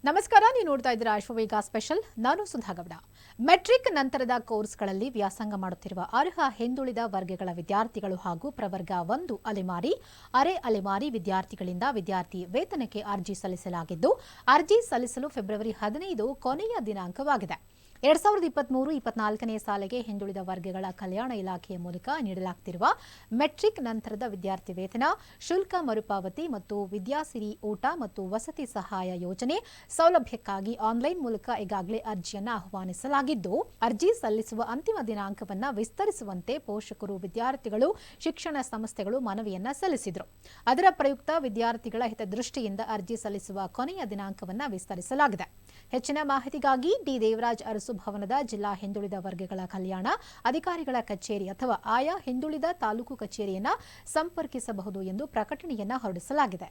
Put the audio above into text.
ನಮಸ್ಕಾರ, ನೀವು ನೋಡ್ತಾ ಇದ್ದೀರಾ ಅಶ್ವವೇಗ ಸ್ಪೆಷಲ್. ನಾನು ಸುಧಾಗೌಡ. ಮೆಟ್ರಿಕ್ ನಂತರದ ಕೋರ್ಸ್ಗಳಲ್ಲಿ ವ್ಯಾಸಂಗ ಮಾಡುತ್ತಿರುವ ಅರ್ಹ ಹಿಂದುಳಿದ ವರ್ಗಗಳ ವಿದ್ಯಾರ್ಥಿಗಳು ಹಾಗೂ ಪ್ರವರ್ಗ 1 ಅಲೆಮಾರಿ, ಅರೆ ಅಲೆಮಾರಿ ವಿದ್ಯಾರ್ಥಿಗಳಿಂದ ವಿದ್ಯಾರ್ಥಿ ವೇತನಕ್ಕೆ ಅರ್ಜಿ ಸಲ್ಲಿಸಲಾಗಿದ್ದು, ಅರ್ಜಿ ಸಲ್ಲಿಸಲು ಫೆಬ್ರವರಿ 15 ಕೊನೆಯ ದಿನಾಂಕವಾಗಿದೆ. 2023-24ನೇ ಸಾಲಿಗೆ ಹಿಂದುಳಿದ ವರ್ಗಗಳ ಕಲ್ಯಾಣ ಇಲಾಖೆಯ ಮೂಲಕ ನೀಡಲಾಗುತ್ತಿರುವ ಮೆಟ್ರಿಕ್ ನಂತರದ ವಿದ್ಯಾರ್ಥಿ ವೇತನ, ಶುಲ್ಕ ಮರುಪಾವತಿ ಮತ್ತು ವಿದ್ಯಾಸಿರಿ ಊಟ ಮತ್ತು ವಸತಿ ಸಹಾಯ ಯೋಜನೆ ಸೌಲಭ್ಯಕ್ಕಾಗಿ ಆನ್ಲೈನ್ ಮೂಲಕ ಈಗಾಗಲೇ ಅರ್ಜಿಯನ್ನು ಆಹ್ವಾನಿಸಲಾಗಿದ್ದು, ಅರ್ಜಿ ಸಲ್ಲಿಸುವ ಅಂತಿಮ ದಿನಾಂಕವನ್ನು ವಿಸ್ತರಿಸುವಂತೆ ಪೋಷಕರು, ವಿದ್ಯಾರ್ಥಿಗಳು, ಶಿಕ್ಷಣ ಸಂಸ್ಥೆಗಳು ಮನವಿಯನ್ನ ಸಲ್ಲಿಸಿದರು. ಅದರ ಪ್ರಯುಕ್ತ ವಿದ್ಯಾರ್ಥಿಗಳ ಹಿತದೃಷ್ಟಿಯಿಂದ ಅರ್ಜಿ ಸಲ್ಲಿಸುವ ಕೊನೆಯ ದಿನಾಂಕವನ್ನು ವಿಸ್ತರಿಸಲಾಗಿದೆ. ಹೆಚ್ಚಿನ ಮಾಹಿತಿಗಾಗಿ ಡಿ ದೇವರಾಜ್ ಅರಸು ಭವನದ ಜಿಲ್ಲಾ ಹಿಂದುಳಿದ ವರ್ಗಗಳ ಕಲ್ಯಾಣ ಅಧಿಕಾರಿಗಳ ಕಚೇರಿ ಅಥವಾ ಆಯಾ ಹಿಂದುಳಿದ ತಾಲೂಕು ಕಚೇರಿಯನ್ನು ಸಂಪರ್ಕಿಸಬಹುದು ಎಂದು ಪ್ರಕಟಣೆಯನ್ನು ಹೊರಡಿಸಲಾಗಿದೆ.